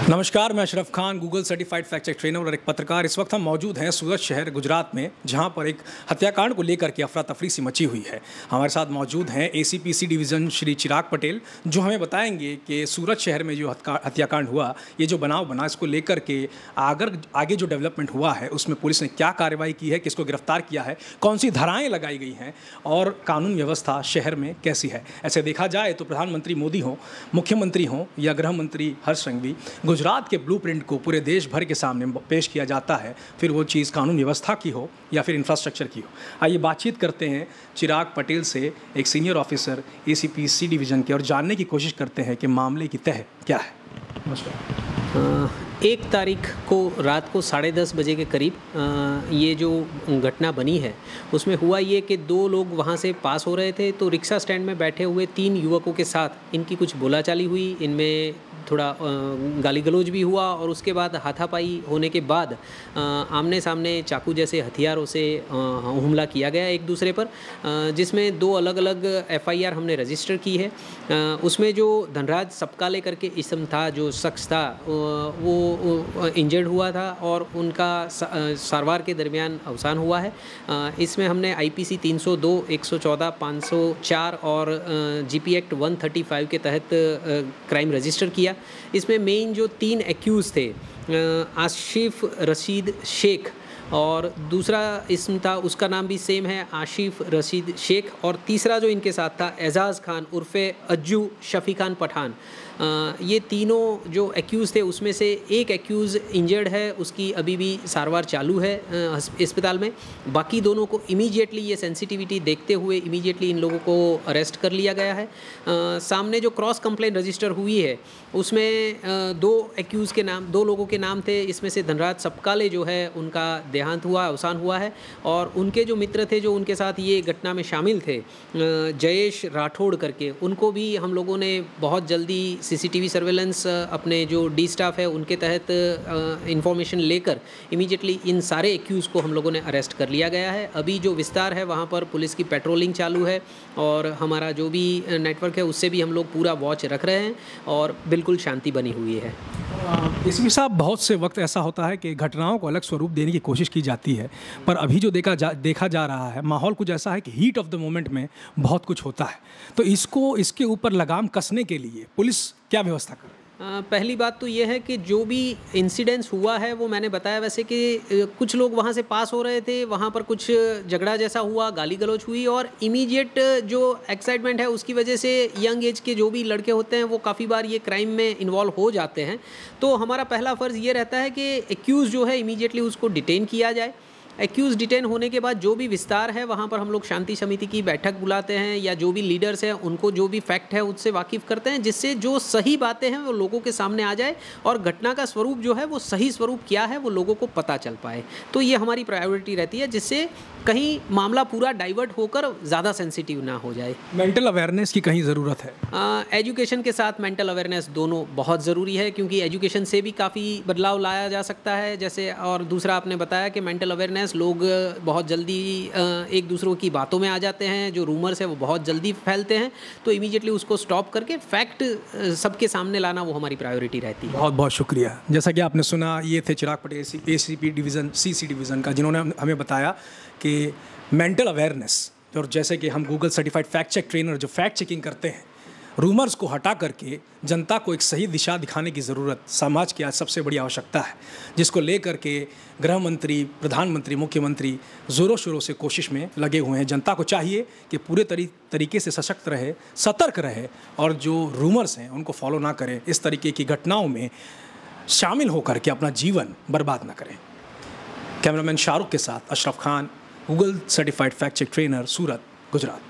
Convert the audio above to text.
नमस्कार, मैं Ashraf Khan, Google certified fact check trainer और एक पत्रकार। इस वक्त हम मौजूद हैं सूरत शहर गुजरात में, जहां पर एक हत्याकांड को लेकर के अफरा तफरी सी मची हुई है। हमारे साथ मौजूद हैं एसीपी सी डिवीज़न श्री चिराग पटेल, जो हमें बताएंगे कि सूरत शहर में जो हत्याकांड हुआ, ये जो बनाव बना, इसको लेकर के आगे जो डेवलपमेंट हुआ है उसमें पुलिस ने क्या कार्रवाई की है, किसको गिरफ्तार किया है, कौन सी धाराएँ लगाई गई हैं और कानून व्यवस्था शहर में कैसी है। ऐसे देखा जाए तो प्रधानमंत्री मोदी हों, मुख्यमंत्री हों या गृह मंत्री हर्ष संघवी, गुजरात के ब्लूप्रिंट को पूरे देश भर के सामने पेश किया जाता है, फिर वो चीज़ कानून व्यवस्था की हो या फिर इंफ्रास्ट्रक्चर की हो। आइए बातचीत करते हैं चिराग पटेल से, एक सीनियर ऑफिसर एसीपी सी डिवीज़न के, और जानने की कोशिश करते हैं कि मामले की तह क्या है। नमस्कार। 1 तारीख को रात को 10:30 बजे के करीब ये जो घटना बनी है उसमें हुआ ये कि 2 लोग वहाँ से पास हो रहे थे, तो रिक्शा स्टैंड में बैठे हुए 3 युवकों के साथ इनकी कुछ बोलाचाली हुई। इनमें थोड़ा गाली गलौज भी हुआ और उसके बाद हाथापाई होने के बाद आमने सामने चाकू जैसे हथियारों से हमला किया गया एक दूसरे पर, जिसमें 2 अलग अलग FIR हमने रजिस्टर की है। उसमें जो धनराज सपकाले करके इसम था, जो शख्स था, वो इंजर्ड हुआ था और उनका सारवार के दरमियान अवसान हुआ है। इसमें हमने IPC 302, 114, 504 और GP एक्ट 135 के तहत क्राइम रजिस्टर किया। इसमें मेन जो 3 एक्यूज़ थे, आशिफ रशीद शेख और दूसरा इसम था, उसका नाम भी सेम है, आशिफ रशीद शेख, और तीसरा जो इनके साथ था एजाज़ खान उर्फ़े अज्जू शफ़ी खान पठान। ये तीनों जो एक्यूज़ थे उसमें से एक एक्यूज़ इंजर्ड है, उसकी अभी भी सारवार चालू है अस्पताल में। बाकी दोनों को इमीडिएटली, ये सेंसिटिविटी देखते हुए इमीडिएटली इन लोगों को अरेस्ट कर लिया गया है। सामने जो क्रॉस कंप्लेंट रजिस्टर हुई है उसमें 2 एक्यूज़ के नाम, 2 लोगों के नाम थे। इसमें से धनराज सपकाले जो है उनका देहांत हुआ, अवसान हुआ है, और उनके जो मित्र थे जो उनके साथ ये घटना में शामिल थे, जयेश राठौड़ करके, उनको भी हम लोगों ने बहुत जल्दी CCTV सर्वेलेंस अपने जो D स्टाफ है उनके तहत इंफॉर्मेशन लेकर इमीडिएटली इन सारे एक्यूज़ को हम लोगों ने अरेस्ट कर लिया गया है। अभी जो विस्तार है वहाँ पर पुलिस की पेट्रोलिंग चालू है और हमारा जो भी नेटवर्क है उससे भी हम लोग पूरा वॉच रख रहे हैं और बिल्कुल शांति बनी हुई है। इसमें साहब, बहुत से वक्त ऐसा होता है कि घटनाओं को अलग स्वरूप देने की कोशिश की जाती है, पर अभी जो देखा जा रहा है, माहौल कुछ ऐसा है कि हीट ऑफ द मोमेंट में बहुत कुछ होता है। तो इसके ऊपर लगाम कसने के लिए पुलिस क्या व्यवस्था कर रही है? पहली बात तो ये है कि जो भी इंसिडेंट्स हुआ है वो मैंने बताया वैसे कि कुछ लोग वहाँ से पास हो रहे थे, वहाँ पर कुछ झगड़ा जैसा हुआ, गाली गलौज हुई और इमीडिएट जो एक्साइटमेंट है उसकी वजह से यंग एज के जो भी लड़के होते हैं वो काफ़ी बार ये क्राइम में इन्वॉल्व हो जाते हैं। तो हमारा पहला फ़र्ज़ ये रहता है कि एक्यूज़ जो है इमीडिएटली उसको डिटेन किया जाए। एक्यूज़ डिटेन होने के बाद जो भी विस्तार है वहाँ पर हम लोग शांति समिति की बैठक बुलाते हैं या जो भी लीडर्स हैं उनको जो भी फैक्ट है उससे वाकिफ़ करते हैं, जिससे जो सही बातें हैं वो लोगों के सामने आ जाए और घटना का स्वरूप जो है वो सही स्वरूप क्या है वो लोगों को पता चल पाए। तो ये हमारी प्रायोरिटी रहती है, जिससे कहीं मामला पूरा डाइवर्ट होकर ज़्यादा सेंसिटिव ना हो जाए। मेंटल अवेयरनेस की कहीं ज़रूरत है? एजुकेशन के साथ मेंटल अवेयरनेस दोनों बहुत ज़रूरी है, क्योंकि एजुकेशन से भी काफ़ी बदलाव लाया जा सकता है। जैसे, और दूसरा आपने बताया कि मेंटल अवेयरनेस, लोग बहुत जल्दी एक दूसरों की बातों में आ जाते हैं, जो रूमर्स है वो बहुत जल्दी फैलते हैं, तो इमीडिएटली उसको स्टॉप करके फैक्ट सबके सामने लाना वो हमारी प्रायोरिटी रहती है। बहुत बहुत शुक्रिया। जैसा कि आपने सुना, ये थे Chirag Patel ACP division CC division का, जिन्होंने हमें बताया कि मेंटल अवेयरनेस, और जैसे कि हम Google certified fact check trainer जो फैक्ट चेकिंग करते हैं, रूमर्स को हटा करके जनता को एक सही दिशा दिखाने की ज़रूरत समाज की आज सबसे बड़ी आवश्यकता है, जिसको लेकर के गृह मंत्री, प्रधानमंत्री, मुख्यमंत्री ज़ोरों शोरों से कोशिश में लगे हुए हैं। जनता को चाहिए कि पूरे तरीके से सशक्त रहे, सतर्क रहे और जो रूमर्स हैं उनको फॉलो ना करें, इस तरीके की घटनाओं में शामिल होकर के अपना जीवन बर्बाद ना करें। कैमरामैन शाहरुख के साथ Ashraf Khan, Google certified fact check trainer, Surat, Gujarat.